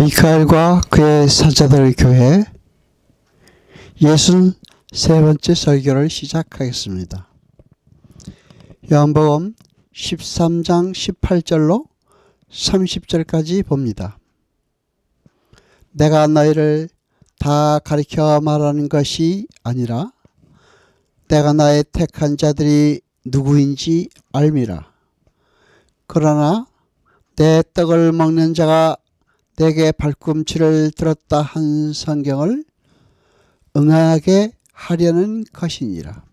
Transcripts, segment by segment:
미카엘과 그의 사자들 교회 63번째 설교를 시작하겠습니다. 요한복음 13장 18절로 30절까지 봅니다. 내가 너희를 다 가르쳐 말하는 것이 아니라 내가 나의 택한 자들이 누구인지 알미라. 그러나 내 떡을 먹는 자가 내게 발꿈치를 들었다 한 성경을 응하게 하려는 것이니라.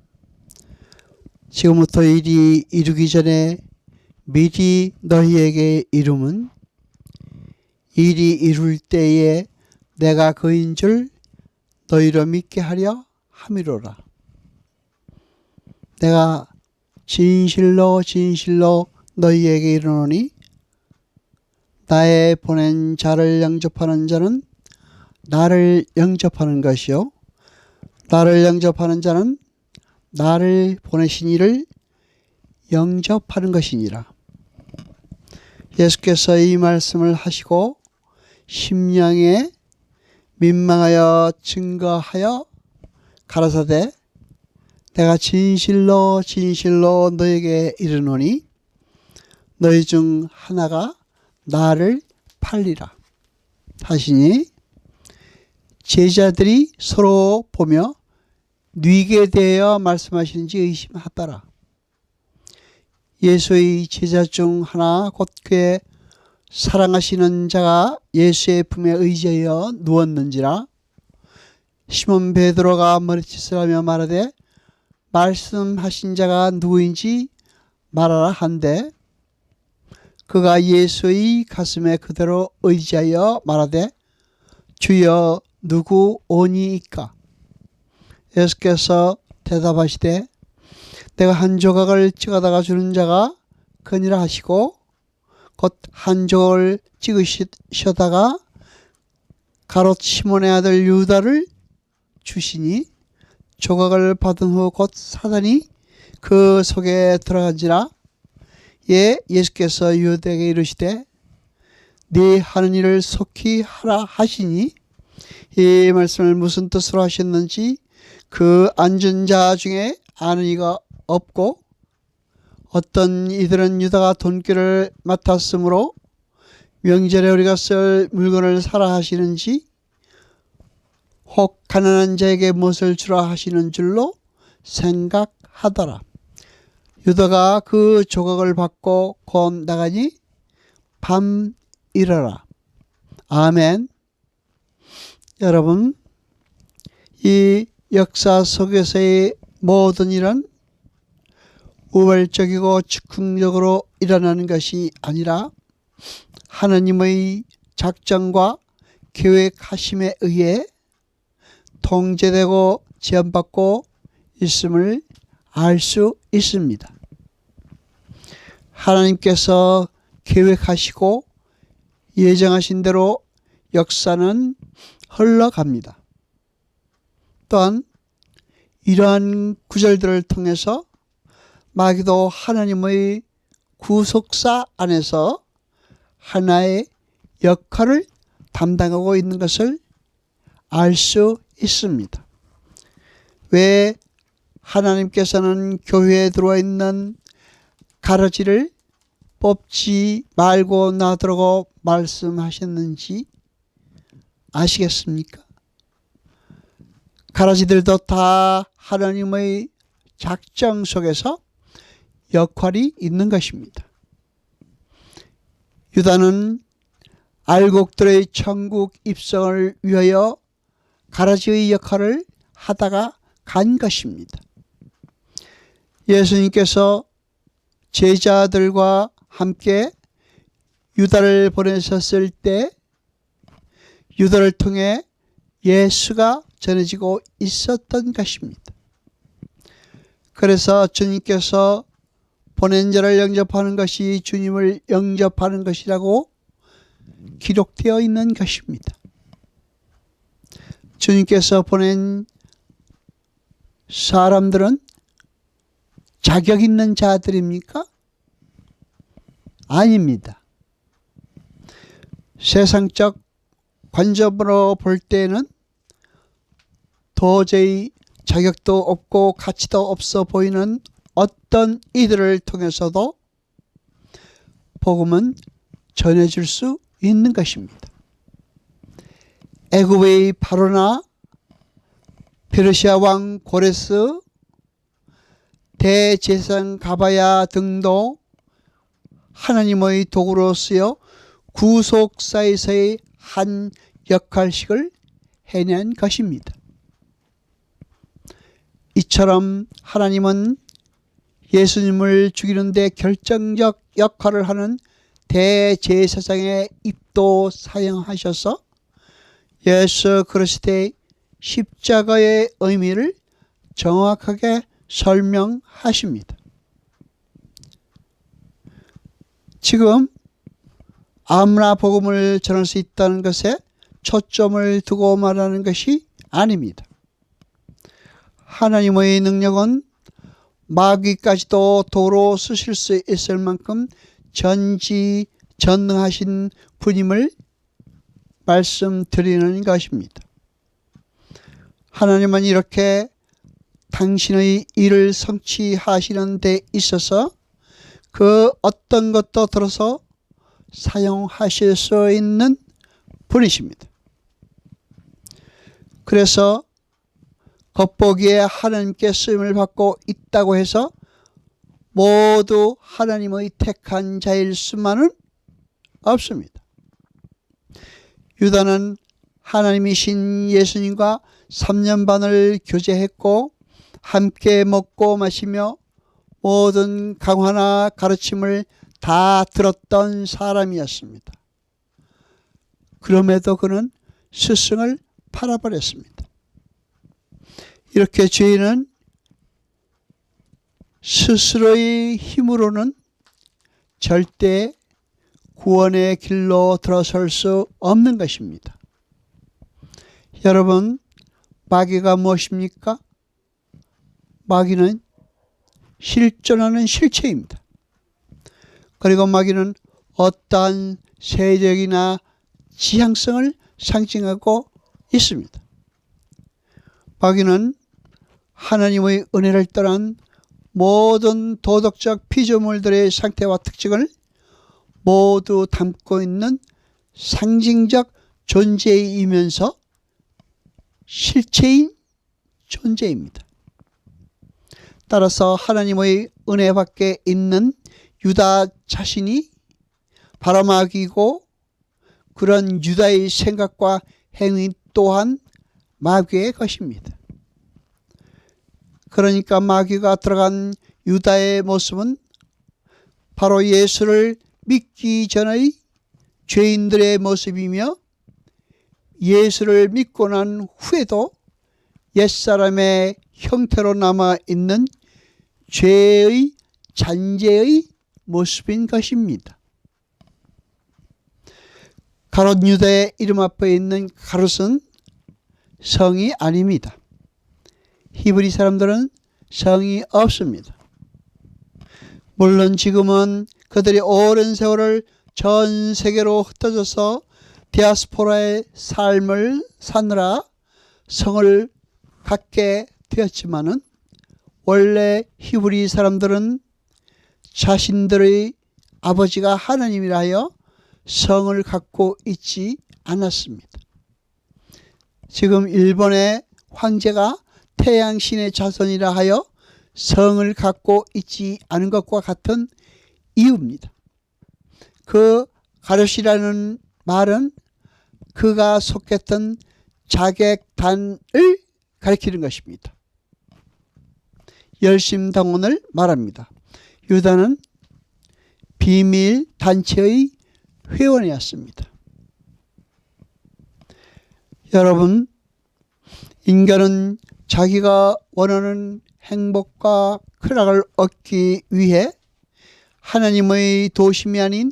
지금부터 일이 이루기 전에 미리 너희에게 이름은 일이 이룰 때에 내가 그인 줄 너희로 믿게 하려 함이로라. 내가 진실로 진실로 너희에게 이르노니 나의 보낸 자를 영접하는 자는 나를 영접하는 것이요 나를 영접하는 자는 나를 보내신 이를 영접하는 것이니라. 예수께서 이 말씀을 하시고 심령에 민망하여 증거하여 가라사대 내가 진실로 진실로 너에게 이르노니 너희 중 하나가 나를 팔리라 하시니 제자들이 서로 보며 뉘게 대하여 말씀하시는지 의심하더라. 예수의 제자 중 하나 곧 그의 사랑하시는 자가 예수의 품에 의지하여 누웠는지라. 시몬 베드로가 머리짓을 하며 말하되 말씀하신 자가 누구인지 말하라 한데 그가 예수의 가슴에 그대로 의지하여 말하되 주여 누구 오니이까. 예수께서 대답하시되 내가 한 조각을 찍어다가 주는 자가 그니라 하시고 곧 한 조각을 찍으시다가 가롯 시몬의 아들 유다를 주시니 조각을 받은 후 곧 사단이 그 속에 들어간지라. 예, 예수께서 유다에게 이르시되 네 하는 일을 속히 하라 하시니 이 말씀을 무슨 뜻으로 하셨는지 그 앉은 자 중에 아는 이가 없고 어떤 이들은 유다가 돈귀를 맡았으므로 명절에 우리가 쓸 물건을 사라 하시는지 혹 가난한 자에게 무엇을 주라 하시는 줄로 생각하더라. 유다가 그 조각을 받고 곧 나가니 밤 이르라. 아멘. 여러분, 이 역사 속에서의 모든 일은 우발적이고 즉흥적으로 일어나는 것이 아니라 하나님의 작정과 계획하심에 의해 통제되고 지원받고 있음을 알 수 있습니다. 하나님께서 계획하시고 예정하신 대로 역사는 흘러갑니다. 또한 이러한 구절들을 통해서 마귀도 하나님의 구속사 안에서 하나의 역할을 담당하고 있는 것을 알 수 있습니다. 왜 하나님께서는 교회에 들어와 있는 가라지를 뽑지 말고 놔두라고 말씀하셨는지 아시겠습니까? 가라지들도 다 하나님의 작정 속에서 역할이 있는 것입니다. 유다는 알곡들의 천국 입성을 위하여 가라지의 역할을 하다가 간 것입니다. 예수님께서 제자들과 함께 유다를 보내셨을 때 유다를 통해 예수가 전해지고 있었던 것입니다. 그래서 주님께서 보낸 자를 영접하는 것이 주님을 영접하는 것이라고 기록되어 있는 것입니다. 주님께서 보낸 사람들은 자격 있는 자들입니까? 아닙니다. 세상적 관점으로 볼 때는 도저히 자격도 없고 가치도 없어 보이는 어떤 이들을 통해서도 복음은 전해줄 수 있는 것입니다. 애굽의 바로나 페르시아 왕 고레스, 대제사장 가바야 등도 하나님의 도구로 쓰여 구속사에서의 한 역할씩을 해낸 것입니다. 이처럼 하나님은 예수님을 죽이는 데 결정적 역할을 하는 대제사장의 입도 사용하셔서 예수 그리스도의 십자가의 의미를 정확하게 설명하십니다. 지금 아무나 복음을 전할 수 있다는 것에 초점을 두고 말하는 것이 아닙니다. 하나님의 능력은 마귀까지도 도로 쓰실 수 있을 만큼 전지전능하신 분임을 말씀드리는 것입니다. 하나님은 이렇게 당신의 일을 성취하시는 데 있어서 그 어떤 것도 들어서 사용하실 수 있는 분이십니다. 그래서 겉보기에 하나님께 쓰임을 받고 있다고 해서 모두 하나님의 택한 자일 수만은 없습니다. 유다는 하나님이신 예수님과 3년 반을 교제했고 함께 먹고 마시며 모든 강화나 가르침을 다 들었던 사람이었습니다. 그럼에도 그는 스승을 팔아버렸습니다. 이렇게 죄인은 스스로의 힘으로는 절대 구원의 길로 들어설 수 없는 것입니다. 여러분, 마귀가 무엇입니까? 마귀는 실존하는 실체입니다. 그리고 마귀는 어떠한 세력이나 지향성을 상징하고 있습니다. 마귀는 하나님의 은혜를 떠난 모든 도덕적 피조물들의 상태와 특징을 모두 담고 있는 상징적 존재이면서 실체인 존재입니다. 따라서 하나님의 은혜 밖에 있는 유다 자신이 바로 마귀고 그런 유다의 생각과 행위 또한 마귀의 것입니다. 그러니까 마귀가 들어간 유다의 모습은 바로 예수를 믿기 전의 죄인들의 모습이며 예수를 믿고 난 후에도 옛사람의 형태로 남아있는 죄의 잔재의 모습인 것입니다. 가롯 유다의 이름 앞에 있는 가롯은 성이 아닙니다. 히브리 사람들은 성이 없습니다. 물론 지금은 그들이 오랜 세월을 전 세계로 흩어져서 디아스포라의 삶을 사느라 성을 갖게 되었지만은 원래 히브리 사람들은 자신들의 아버지가 하나님이라 하여 성을 갖고 있지 않았습니다. 지금 일본의 황제가 태양신의 자손이라 하여 성을 갖고 있지 않은 것과 같은 이유입니다. 그 가롯이라는 말은 그가 속했던 자객단을 가리키는 것입니다. 열심당원을 말합니다. 유다는 비밀 단체의 회원이었습니다. 여러분, 인간은 자기가 원하는 행복과 쾌락을 얻기 위해 하나님의 도심이 아닌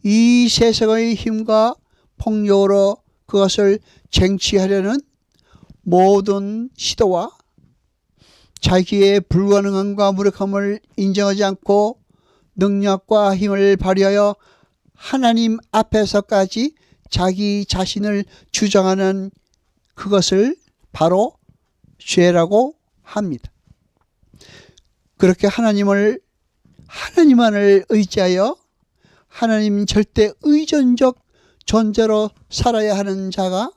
이 세상의 힘과 폭력으로 그것을 쟁취하려는 모든 시도와 자기의 불가능함과 무력함을 인정하지 않고 능력과 힘을 발휘하여 하나님 앞에서까지 자기 자신을 주장하는 그것을 바로 죄라고 합니다. 그렇게 하나님만을 의지하여 하나님 절대 의존적 존재로 살아야 하는 자가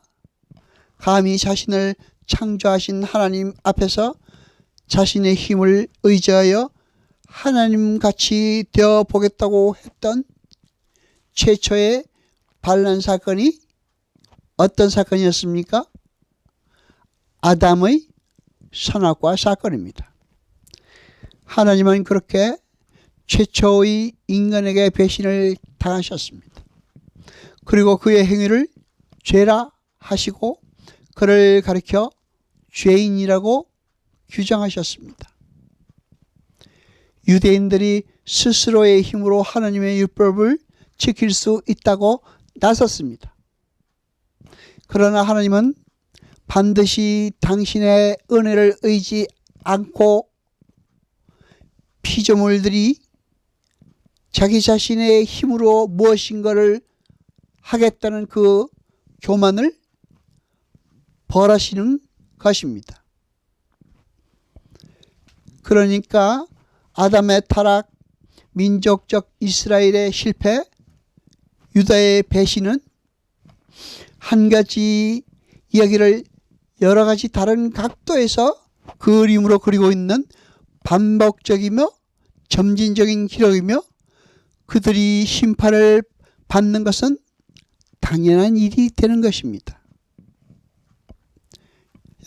감히 자신을 창조하신 하나님 앞에서 자신의 힘을 의지하여 하나님같이 되어 보겠다고 했던 최초의 반란 사건이 어떤 사건이었습니까? 아담의 선악과 사건입니다. 하나님은 그렇게 최초의 인간에게 배신을 당하셨습니다. 그리고 그의 행위를 죄라 하시고 그를 가리켜 죄인이라고 규정하셨습니다. 유대인들이 스스로의 힘으로 하나님의 율법을 지킬 수 있다고 나섰습니다. 그러나 하나님은 반드시 당신의 은혜를 의지 않고 피조물들이 자기 자신의 힘으로 무엇인가를 하겠다는 그 교만을 벌하시는 것입니다. 그러니까 아담의 타락, 민족적 이스라엘의 실패, 유다의 배신은 한 가지 이야기를 여러 가지 다른 각도에서 그림으로 그리고 있는 반복적이며 점진적인 기록이며 그들이 심판을 받는 것은 당연한 일이 되는 것입니다.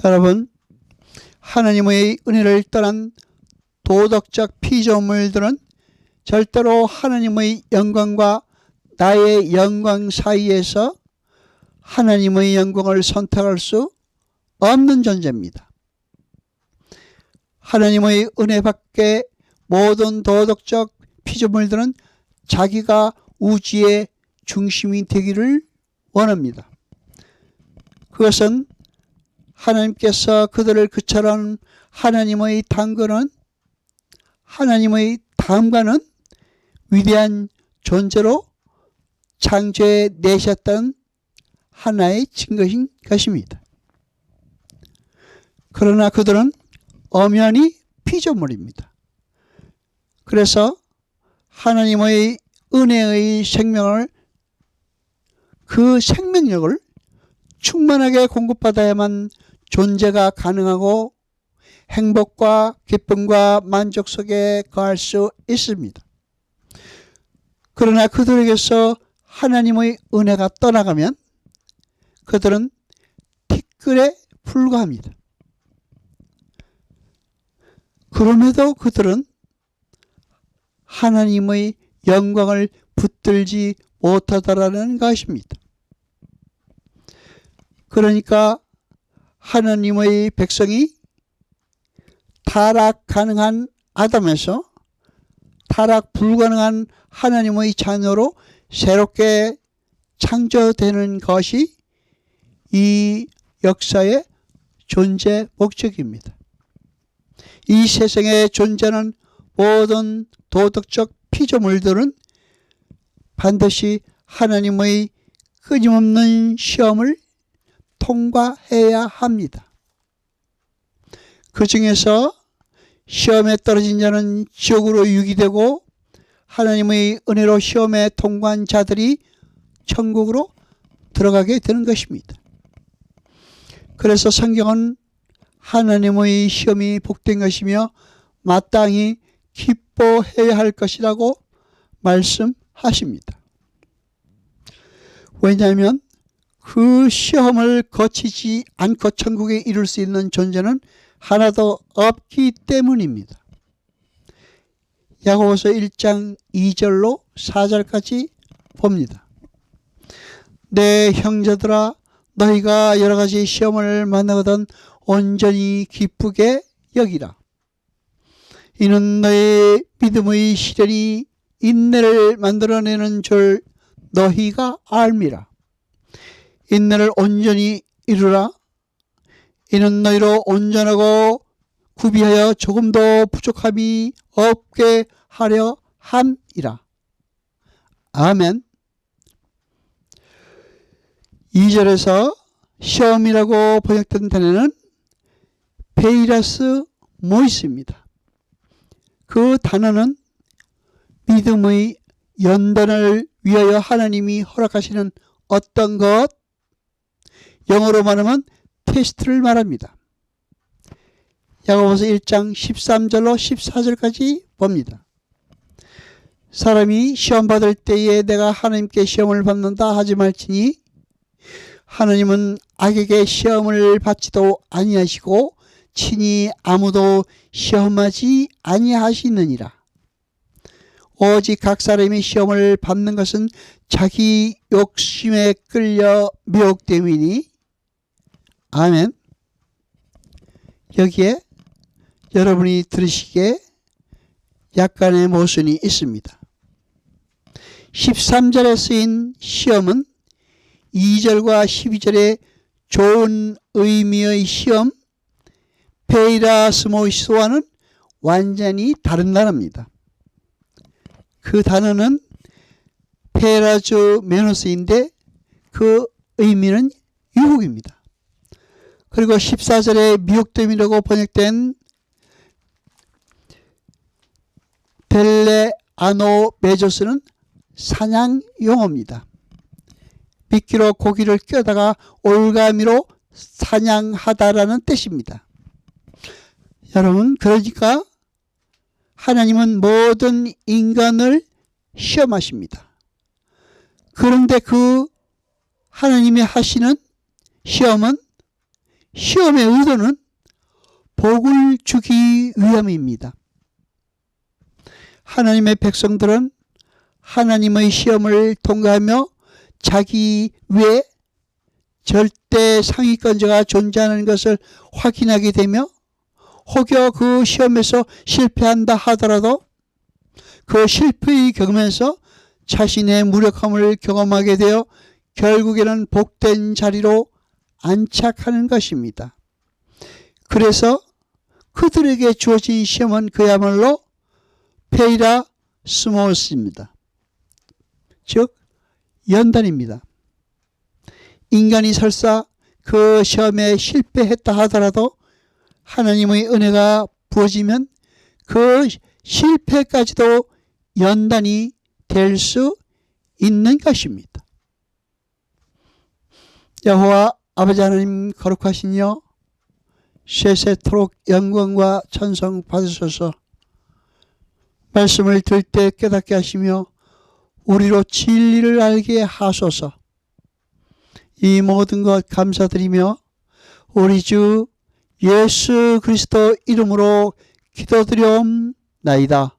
여러분, 하나님의 은혜를 떠난 도덕적 피조물들은 절대로 하나님의 영광과 나의 영광 사이에서 하나님의 영광을 선택할 수 없는 존재입니다. 하나님의 은혜 밖에 모든 도덕적 피조물들은 자기가 우주의 중심이 되기를 원합니다. 그것은 하나님께서 그들을 그처럼 하나님의 다음과는 위대한 존재로 창조해 내셨던 하나의 증거인 것입니다. 그러나 그들은 엄연히 피조물입니다. 그래서 하나님의 은혜의 생명을, 그 생명력을 충만하게 공급받아야만 존재가 가능하고 행복과 기쁨과 만족 속에 거할 수 있습니다. 그러나 그들에게서 하나님의 은혜가 떠나가면 그들은 티끌에 불과합니다. 그럼에도 그들은 하나님의 영광을 붙들지 못하더라는 것입니다. 그러니까 하나님의 백성이 타락 가능한 아담에서 타락 불가능한 하나님의 자녀로 새롭게 창조되는 것이 이 역사의 존재 목적입니다. 이 세상에 존재하는 모든 도덕적 피조물들은 반드시 하나님의 끊임없는 시험을 통과해야 합니다. 그 중에서 시험에 떨어진 자는 지옥으로 유기되고 하나님의 은혜로 시험에 통과한 자들이 천국으로 들어가게 되는 것입니다. 그래서 성경은 하나님의 시험이 복된 것이며 마땅히 기뻐해야 할 것이라고 말씀하십니다. 왜냐하면 그 시험을 거치지 않고 천국에 이룰 수 있는 존재는 하나도 없기 때문입니다. 야고보서 1장 2절로 4절까지 봅니다. 내 형제들아, 너희가 여러 가지 시험을 만나거든 온전히 기쁘게 여기라. 이는 너의 믿음의 시련이 인내를 만들어내는 줄 너희가 알미라. 인내를 온전히 이루라. 이는 너희로 온전하고 구비하여 조금도 부족함이 없게 하려 함이라. 아멘. 2절에서 시험이라고 번역된 단어는 페이라스 모이스입니다. 그 단어는 믿음의 연단을 위하여 하나님이 허락하시는 어떤 것, 영어로 말하면 테스트를 말합니다. 야고보서 1장 13절로 14절까지 봅니다. 사람이 시험 받을 때에 내가 하나님께 시험을 받는다 하지 말지니 하나님은 악에게 시험을 받지도 아니하시고 친히 아무도 시험하지 아니하시느니라. 오직 각 사람이 시험을 받는 것은 자기 욕심에 끌려 미혹됨이니. 아멘. 여기에 여러분이 들으시기에 약간의 모순이 있습니다. 13절에 쓰인 시험은 2절과 12절의 좋은 의미의 시험 페이라스모이스와는 완전히 다른 단어입니다. 그 단어는 페라즈 메노스인데 그 의미는 유혹입니다. 그리고 14절에 미혹됨이라고 번역된 델레아노메조스는 사냥 용어입니다. 미끼로 고기를 껴다가 올가미로 사냥하다라는 뜻입니다. 여러분, 그러니까 하나님은 모든 인간을 시험하십니다. 그런데 그 하나님이 하시는 시험은, 시험의 의도는 복을 주기 위함입니다. 하나님의 백성들은 하나님의 시험을 통과하며 자기 외에 절대 상위권자가 존재하는 것을 확인하게 되며 혹여 그 시험에서 실패한다 하더라도 그 실패의 경험에서 자신의 무력함을 경험하게 되어 결국에는 복된 자리로 안착하는 것입니다. 그래서 그들에게 주어진 시험은 그야말로 페이라스모스입니다. 즉 연단입니다. 인간이 설사 그 시험에 실패했다 하더라도 하나님의 은혜가 부어지면 그 실패까지도 연단이 될 수 있는 것입니다. 여호와 아버지 하나님 거룩하시며 세세토록 영광과 찬송 받으소서. 말씀을 들을 때 깨닫게 하시며 우리로 진리를 알게 하소서. 이 모든 것 감사드리며 우리 주 예수 그리스도 이름으로 기도드리옵나이다.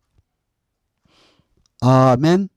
아멘.